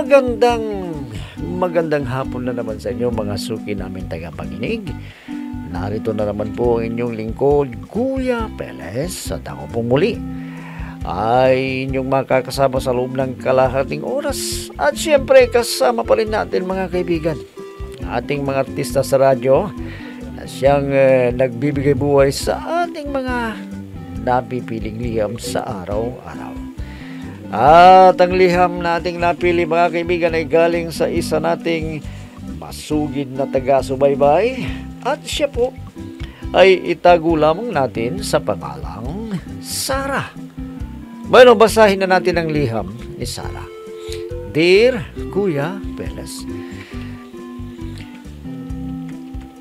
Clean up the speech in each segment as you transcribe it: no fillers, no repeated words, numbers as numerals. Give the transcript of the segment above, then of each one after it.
Magandang hapon na naman sa inyo mga suki namin tagapakinig. Narito na naman po ang inyong lingkod, Kuya Peles. At ako po muli ay inyong makakasama sa loob ng kalahating oras. At siyempre kasama pa rin natin mga kaibigan, ating mga artista sa radyo na siyang nagbibigay buhay sa ating mga napipiling liham sa araw-araw. At ang liham nating napili mga kaibigan ay galing sa isa nating masugid na taga-subaybay. At siya po ay itago lamang natin sa pangalang Sarah. Bueno, basahin na natin ang liham ni Sarah. Dear Kuya Peles,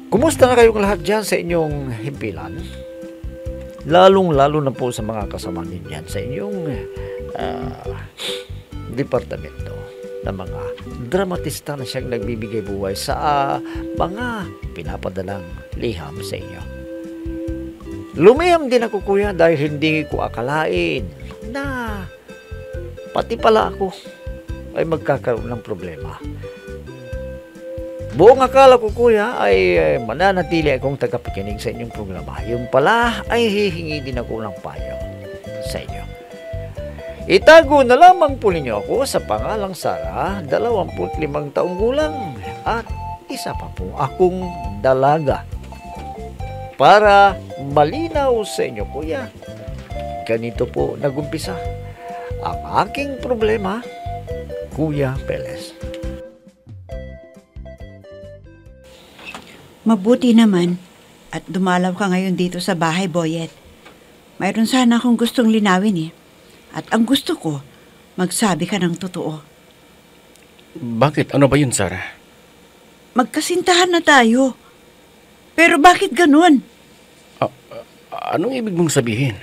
kumusta na kayong lahat dyan sa inyong himpilan? Lalong-lalo na po sa mga kasama ninyan sa inyong departamento na mga dramatista na siyang nagbibigay buhay sa mga pinapadalang liham sa inyo. Lumiham din ako, kuya, dahil hindi ko akalain na pati pala ako ay magkakaroon ng problema. Buong akala ko, kuya, ay mananatili akong tagapakinig sa inyong programa. Yung pala ay hihingi din ako ng payo sa inyo. Itago na lamang po ninyo ako sa pangalang Sarah, 25 taong gulang at isa pa po akong dalaga. Para malinaw sa inyo, kuya, ganito po nagumpisa ang aking problema, Kuya Peles. Mabuti naman at dumalaw ka ngayon dito sa bahay, Boyet. Mayroon sana akong gustong linawin At ang gusto ko, magsabi ka ng totoo. Bakit? Ano ba yun, Sarah? Magkasintahan na tayo. Pero bakit ganun? Anong ibig mong sabihin?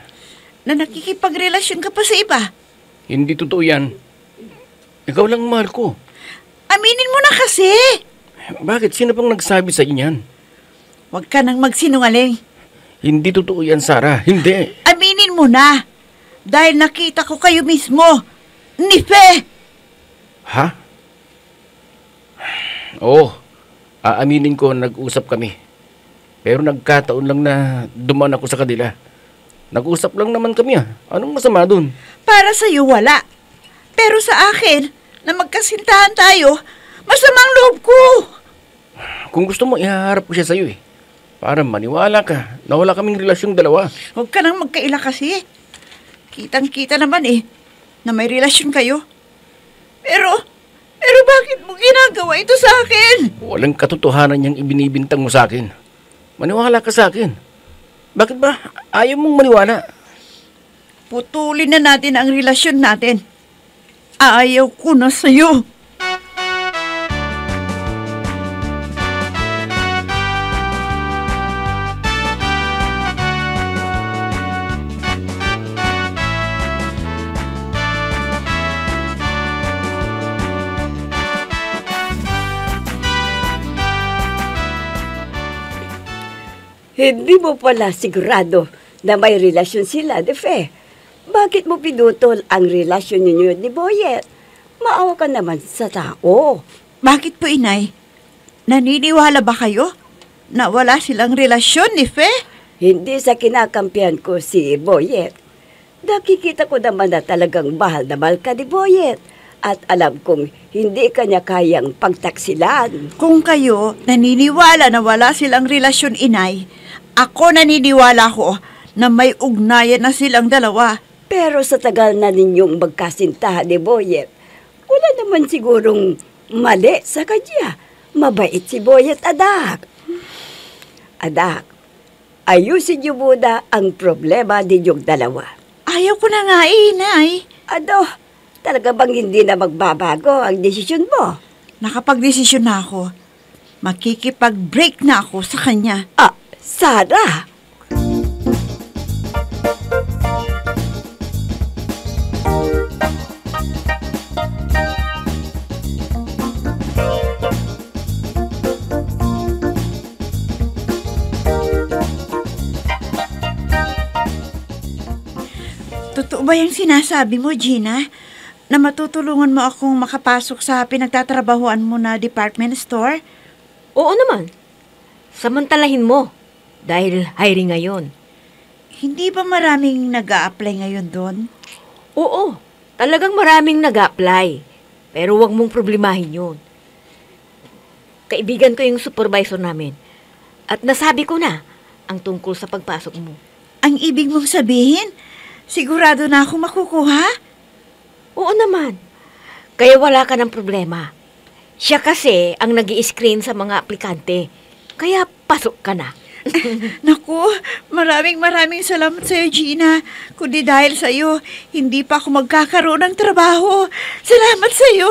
Na nakikipagrelasyon ka pa sa iba? Hindi totoo yan. Ikaw lang mahal ko. Aminin mo na kasi! Bakit? Sino pang nagsabi sa inyan? Huwag ka nang magsinungaling. Hindi totoo yan, Sarah. Hindi. Aminin mo na! Dahil nakita ko kayo mismo, ni Fe! Ha? Oo, aaminin ko nag-usap kami. Pero nagkataon lang na dumaan ako sa kanila. Nag-usap lang naman kami Anong masama dun? Para sa'yo wala. Pero sa akin, na magkasintahan tayo, masamang loob ko. Kung gusto mo, ihaharap ko siya sa'yo Para maniwala ka na wala kaming relasyong dalawa. Huwag ka nang magkaila kasi. Kitang-kita naman na may relasyon kayo. Pero bakit mo ginagawa ito sa akin? Walang katotohanan niyang ibinibintang mo sa akin. Maniwala ka sa akin. Bakit ba ayaw mong maniwala? Putulin na natin ang relasyon natin. Ayaw ko na sa'yo. Hindi mo pala sigurado na may relasyon sila, de Fe. Bakit mo pinutol ang relasyon ninyo ni Boyet? Maawa ka naman sa tao. Bakit po, inay? Naniniwala ba kayo na wala silang relasyon ni Fe? Hindi sa kinakampihan ko si Boyet. Nakikita ko naman na talagang mahal na mahal ka ni Boyet. At alam kong hindi kanya kayang pagtaksilan. Kung kayo naniniwala na wala silang relasyon, inay, ako naniniwala ko na may ugnayan na silang dalawa. Pero sa tagal na ninyong magkasintahan ni Boyet, wala naman sigurong mali sa kanya. Mabait si Boyet, adak. Adak, ayusin niyo muna ang problema ninyong dalawa. Ayaw ko na nga, inay. Talaga bang hindi na magbabago ang desisyon mo? Nakapag-desisyon na ako. Makikipag-break na ako sa kanya. Sarah! Totoo ba yung sinasabi mo, Gina? na matutulungan mo akong makapasok sa pinagtatrabahuan mo na department store? Oo naman. Samantalahin mo. Dahil hiring ngayon. Hindi ba maraming nag-a-apply ngayon doon? Oo. Talagang maraming nag-apply. Pero wag mong problemahin yun. Kaibigan ko yung supervisor namin. At nasabi ko na ang tungkol sa pagpasok mo. Ang ibig mong sabihin, sigurado na akong makukuha? Oo naman. Kaya wala ka ng problema. Siya kasi ang nag-i-screen sa mga aplikante. Kaya pasok ka na. Naku, maraming salamat sa'yo, Gina. Kundi dahil sa'yo, hindi pa ako magkakaroon ng trabaho. Salamat sa'yo.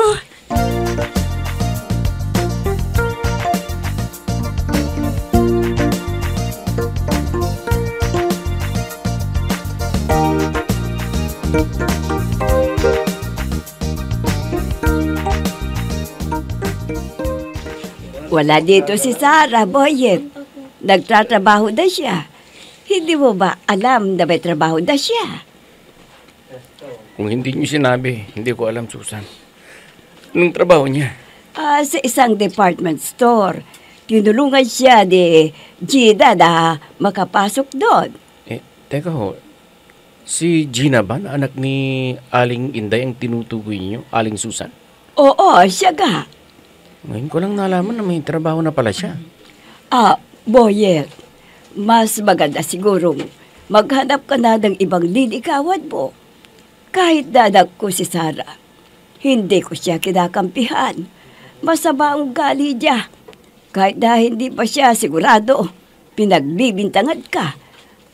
Wala dito si Sarah, Boyet. Nagtatrabaho na siya. Hindi mo ba alam na may trabaho na siya? Kung hindi niyo sinabi, hindi ko alam, Susan. Anong trabaho niya? Sa isang department store. Tinulungan siya ni Gina na makapasok doon. Teka ho. Si Gina ba na anak ni Aling Inday ang tinutukoy niyo? Aling Susan? Oo, siya ga. Ngayon ko lang nalaman na may trabaho na pala siya. Boyet, mas maganda sigurong maghanap ka na ng ibang lilikawan mo. Kahit dadag ko si Sarah, hindi ko siya kinakampihan. Masama ang ugali niya. Kahit na hindi pa siya sigurado, pinagbibintangan ka.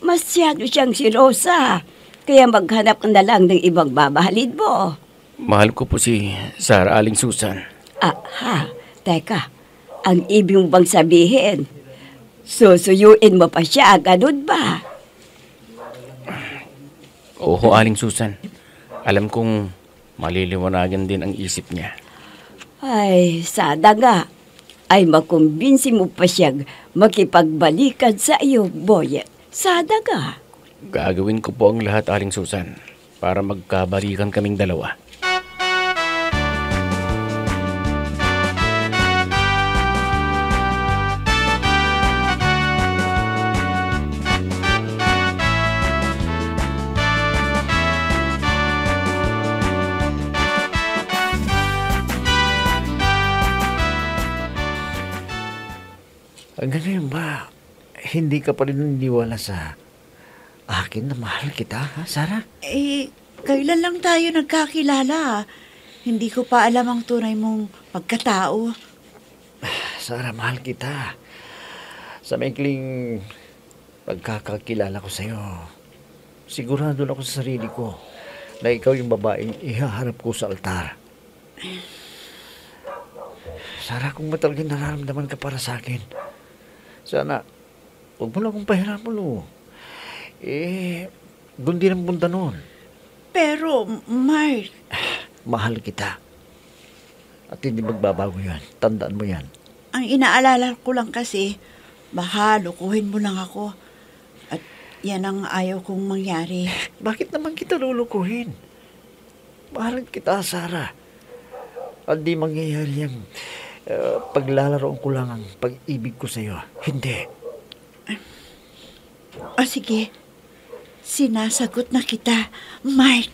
Masyado siyang silosa, kaya maghanap ka na lang ng ibang babahalin mo. Mahal ko po si Sarah, Aling Susan. Teka, ang ibig mo bang sabihin, susuyuin mo pa siya, ganun ba? Oo, Aling Susan. Alam kong maliliwanagan din ang isip niya. Ay, sada nga, ay makumbinsi mo pa siyang makipagbalikan sa iyo, Boyet. Sada nga. Gagawin ko po ang lahat, Aling Susan, para magkabalikan kaming dalawa. Ganyan ba? Hindi ka pa rin naniniwala sa akin na mahal kita, ha, Sarah? Kailan lang tayo nagkakilala? Hindi ko pa alam ang tunay mong pagkatao. Sarah, mahal kita. Sa maikling pagkakakilala ko sa'yo, sigurado na ako sa sarili ko na ikaw yung babaeng ihaharap ko sa altar. Sarah, kung talagang nararamdaman ka para sa akin, sana, huwag mo lang akong pahirapan mo. Doon din ang punta noon. Pero, Mark... Mahal kita. At hindi magbabago yan. Tandaan mo yan. Ang inaalala ko lang kasi, baka lukuhin mo lang ako. At yan ang ayaw kong mangyari. Bakit naman kita lulukuhin? Mahal kita, Sarah. At di mangyayari yung paglalaroon ko lang ang pag-ibig ko sa'yo. Hindi. Sige. Sinasagot na kita, Mark.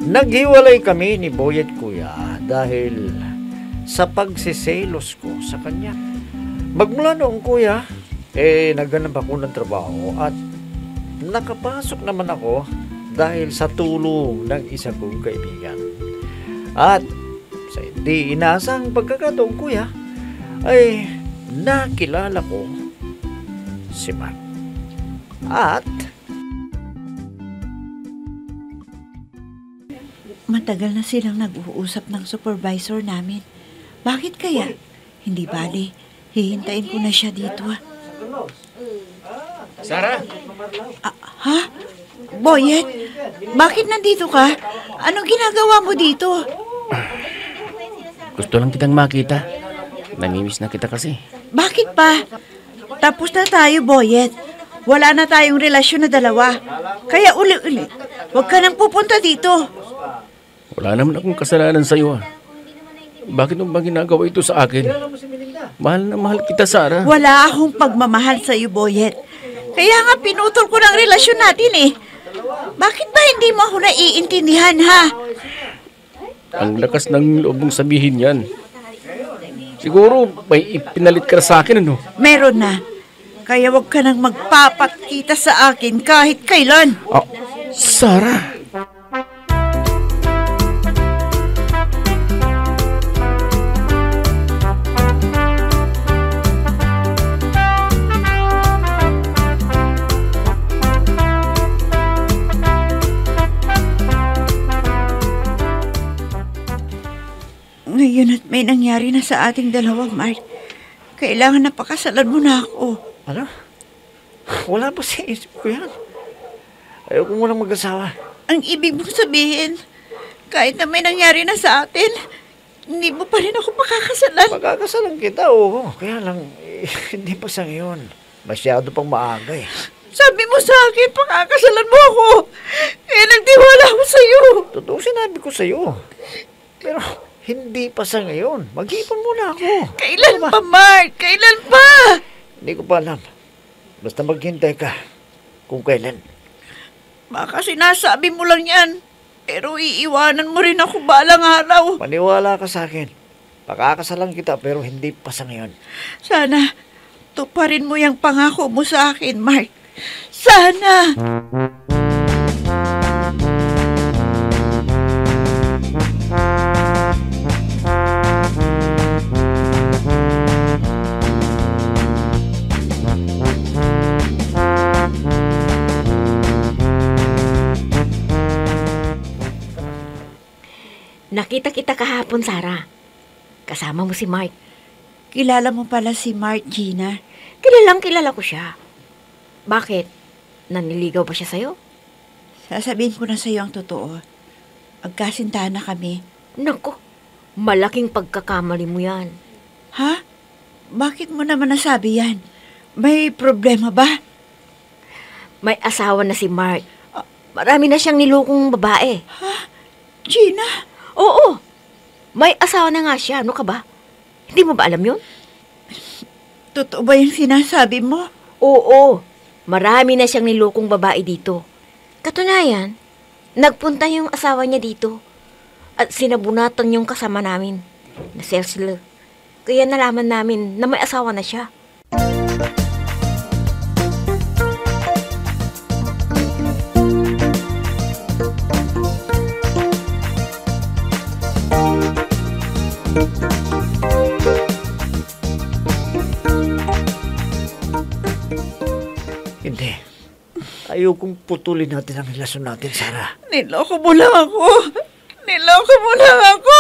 Naghiwalay kami ni Boyet Kuya dahil sa pagsiselos ko sa kanya. Magmula noong Kuya, naghanap ako ng trabaho at nakapasok naman ako dahil sa tulong ng isa kong kaibigan. At sa hindi inaasang pagkakataon Kuya, ay nakilala ko si Mark. At matagal na silang nag-uusap ng supervisor namin. Bakit kaya? Hindi bali. Hihintayin ko na siya dito. Sarah? Ha? Boyet, bakit nandito ka? Anong ginagawa mo dito? Gusto lang kitang makita. Namimiss na kita kasi. Bakit pa? Tapos na tayo, Boyet. Wala na tayong relasyon na dalawa. Kaya uli-uli, huwag ka nang pupunta dito. Wala naman akong kasalanan sa'yo. Bakit mo ba ginagawa ito sa akin? Mahal na mahal kita, Sarah. Wala akong pagmamahal sa iyo, Boyet. Kaya nga pinutol ko ng relasyon natin eh. Bakit ba hindi mo ako naiintindihan, ha? Ang lakas ng loob mong sabihin yan. Siguro may ipinalit ka sa akin, ano? Meron na. Kaya wag ka nang magpapakita sa akin kahit kailan. Ah, Sarah! Ngayon at may nangyari na sa ating dalawa, Mark. Kailangan na pakasalan mo na ako. Ano? Wala pa sa isip ko yan. Ayoko munang mag-asawa. Ang ibig mong sabihin, kahit na may nangyari na sa atin, hindi mo pa rin ako pakakasalan. Magkakasalan kita, oo. Kaya lang, hindi pa sa ngayon. Masyado pang maaga eh. Sabi mo sa akin, pakakasalan mo ako. Kaya nagtiwala ako sa'yo. Totoo sinabi ko sa'yo. Pero hindi pa sa ngayon. Mag-ipon muna ako. Kailan pa, Mark? Kailan pa? Hindi ko pa alam. Basta maghintay ka kung kailan. Baka sinasabi mo lang yan. Pero iiwanan mo rin ako balang araw. Maniwala ka sa akin. Pakakasalan kita pero hindi pa sa ngayon. Sana tuparin mo yung pangako mo sa akin, Mark. Sana! Nakita kita kahapon, Sarah. Kasama mo si Mark. Kilala mo pala si Mark, Gina. Kilalang kilala ko siya. Bakit? Naniligaw ba siya sa'yo? Sasabihin ko na sa'yo ang totoo. Magkasintahan na kami. Naku, malaking pagkakamali mo yan. Ha? Bakit mo naman nasabi yan? May problema ba? May asawa na si Mark. Marami na siyang nilukong babae. Gina? Oo, may asawa na nga siya. Ano ka ba? Hindi mo ba alam yun? Totoo ba yung sinasabi mo? Oo, marami na siyang nilukong babae dito. Katunayan, nagpunta yung asawa niya dito. At sinabunatan yung kasama namin, na Cecil. Kaya nalaman namin na may asawa na siya. Hindi. Ayokong putulin natin ang relasyon natin, Sarah. Niloko mo lang ako. Niloko mo lang ako.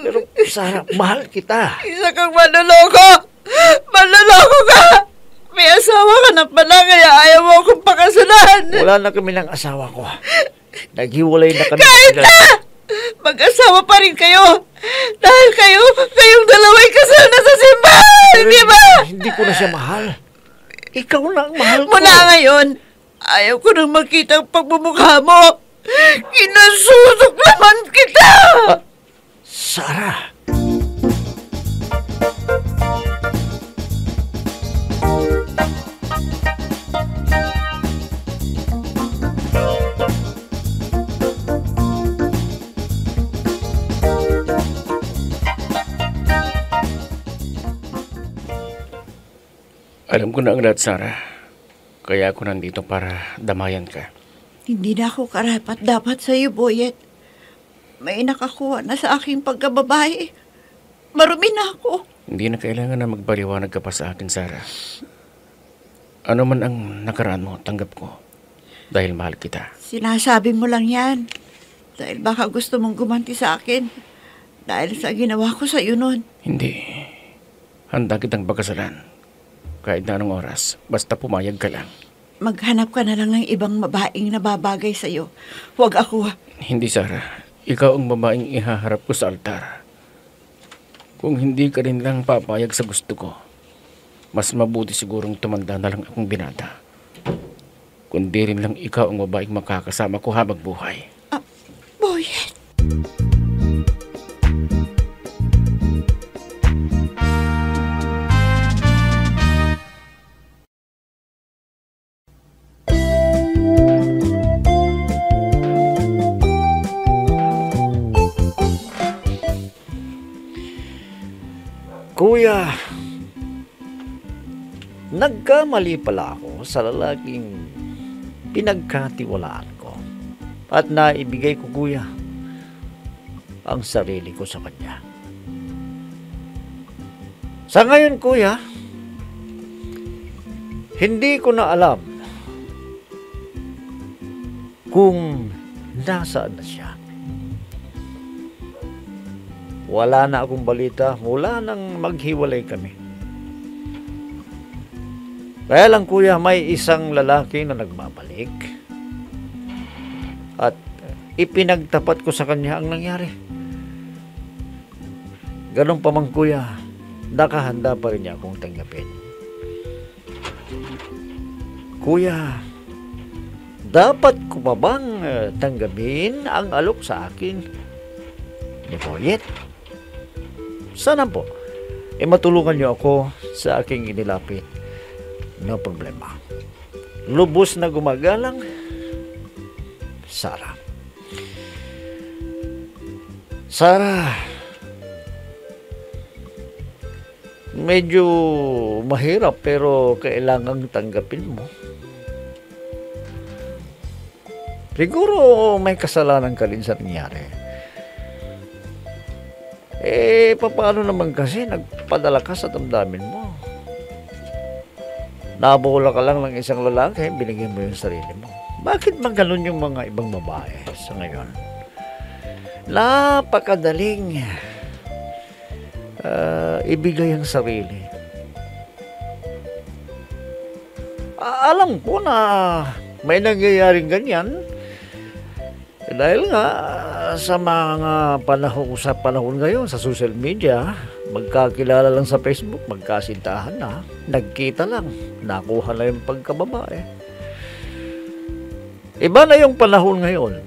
Pero, Sarah, mahal kita. Isa kang manloloko. Manloloko ka. May asawa ka na pala kaya ayaw mo akong pakasalan. Wala na kami ng asawa ko. Naghiwalay na kami. Kahit na! Mag-asawa pa rin kayo. Dahil kayong dalawa'y kasal na sa simbahan, Pero di ba? Hindi ko na siya mahal. Ikaw na ang mahal ko. Mula ngayon, ayaw ko nang makita ang pagmumukha mo. Kinasusok naman kita! Sarah! Alam ko na ang lahat, Sarah. Kaya ako nandito para damayan ka. Hindi na ako karapat dapat sa iyo, Boyet. May nakakuha na sa aking pagkababae. Marumi na ako. Hindi na kailangan na magbaliwanag ka pa sa akin, Sarah. Ano man ang nakaraan mo, tanggap ko. Dahil mahal kita. Sinasabi mo lang yan. Dahil baka gusto mong gumanti sa akin. Dahil sa ginawa ko sa iyo noon. Hindi. Handa kitang pagkasalan. Kahit na anong oras, basta pumayag ka lang. Maghanap ka na lang ng ibang babaeng nababagay sa'yo. Huwag ako. Hindi, Sarah. Ikaw ang babaeng ihaharap ko sa altar. Kung hindi ka rin lang papayag sa gusto ko, mas mabuti sigurong tumanda na lang akong binata. Kundi rin lang ikaw ang babaeng makakasama ko habang buhay. Boyet! Kuya, nagkamali pala ako sa lalaking pinagkatiwalaan ko at naibigay ko, kuya, ang sarili ko sa kanya. Sa ngayon, kuya, hindi ko na alam kung nasaan na siya. Wala na akong balita mula nang maghiwalay kami. Kaya lang, kuya, may isang lalaki na nagbabalik at ipinagtapat ko sa kanya ang nangyari. Ganun pa man, kuya, nakahanda pa rin niya akong tanggapin. Kuya, dapat ko pa bang tanggapin ang alok sa akin ni Boyet? Sana po, matulungan niyo ako sa aking inilapit. No problema. Lubos na gumagalang, Sarah. Sarah, medyo mahirap pero kailangang tanggapin mo. Siguro may kasalanan ka rin sa nangyari. Paano naman kasi nagpadala ka sa damdamin mo? Nabola ka lang ng isang lalaki, binigyan mo yung sarili mo. Bakit ba ganun yung mga ibang babae sa ngayon? Napakadaling ibigay ang sarili. Alam ko na may nangyayaring ganyan. Dahil nga sa mga panahon ngayon sa social media, magkakilala lang sa Facebook, magkasintahan na, nagkita lang, nakuha na yung pagkababae. Iba na yung panahon ngayon.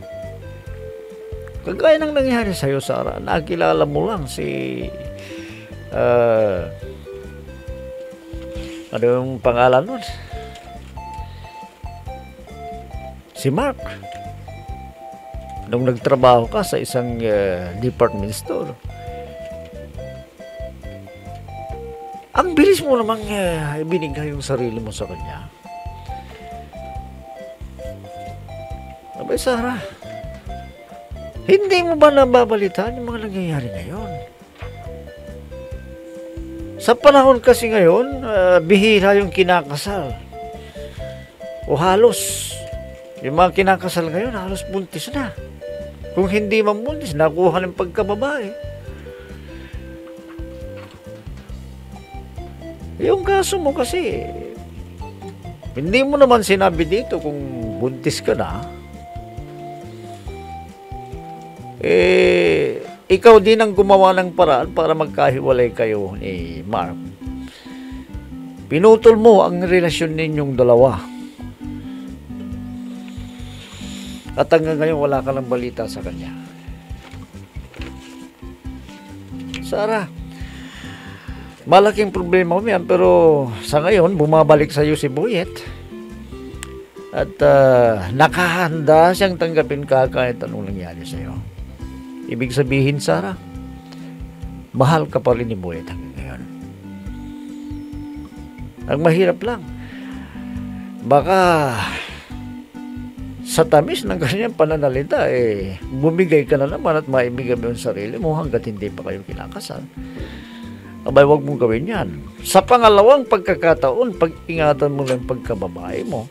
Kagaya ng nangyari sa'yo, Sarah, nakilala mo lang si ano yung pangalan nun? Si Mark. Nung nagtrabaho ka sa isang department store. Ang bilis mo namang ibinigay yung sarili mo sa kanya. Abay, Sarah, hindi mo ba nababalitaan yung mga nangyayari ngayon? Sa panahon kasi ngayon, bihira yung kinakasal. O halos, yung mga kinakasal ngayon, halos buntis na. Kung hindi man buntis, nakuha ng pagkababae. Yung kaso mo kasi, hindi mo naman sinabi dito kung buntis ka na. Ikaw din ang gumawa ng paraan para magkahiwalay kayo ni Mark. Pinutol mo ang relasyon ninyong dalawa. At hanggang ngayon, wala ka ng balita sa kanya. Sarah, malaking problema mo yan, pero sa ngayon, bumabalik sa iyo si Boyet. At nakahanda siyang tanggapin ka kahit anong nangyari sa iyo. Ibig sabihin, Sarah, mahal ka pa rin ni Boyet hanggang ngayon. Ang mahirap lang, baka sa tamis ng kanyang pananalita, bumigay ka na naman at maibigay mo yung sarili mo hanggat hindi pa kayo kinakasal. Abay, wag mong gawin yan. Sa pangalawang pagkakataon, pag-ingatan mo lang pagkababae mo,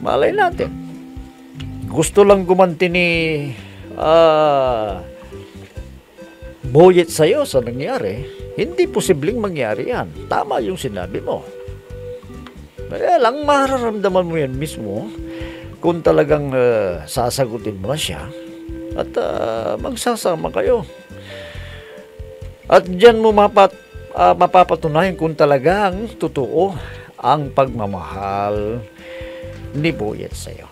malay natin. Gusto lang gumanti ni Boyet sa'yo sa nangyari. Hindi posibleng mangyari yan. Tama yung sinabi mo. Kaya lang mararamdaman mo yan mismo kung talagang sasagutin mo na siya at magsasama kayo. At diyan mo mapapatunayan kung talagang totoo ang pagmamahal ni Boyet sa'yo.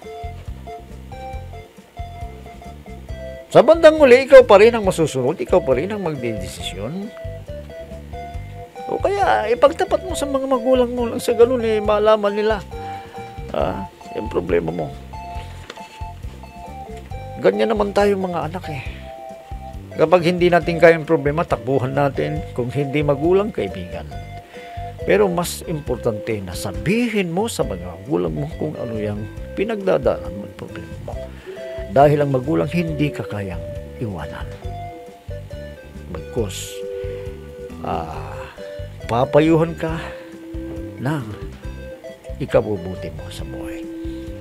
Sa bandang huli, ikaw pa rin ang masusunod, ikaw pa rin ang magdedesisyon. O kaya, ipagtapat mo sa mga magulang mo lang sa ganun, malaman nila. Yung problema mo. Ganyan naman tayo mga anak Kapag hindi natin kayang problema, takbuhan natin. Kung hindi magulang, kaibigan. Pero mas importante na sabihin mo sa mga magulang mo kung ano yung pinagdadaanan mo, problema mo. Dahil ang magulang hindi ka kayang iwanan. Bagkus, papayuhan ka ng ikabubuti mo sa buhay.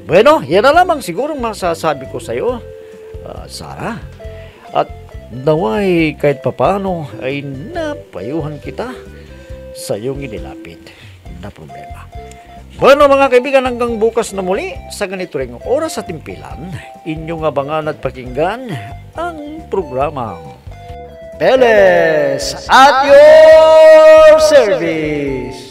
Bueno, yan na lamang sigurong masasabi ko sa iyo, Sarah. At naway kahit papano ay napayuhan kita sa iyong inilapit na problema. Bueno mga kaibigan, hanggang bukas na muli sa ganito ring oras at timpilan, inyong abangan at pakinggan ang programang Peles at your service.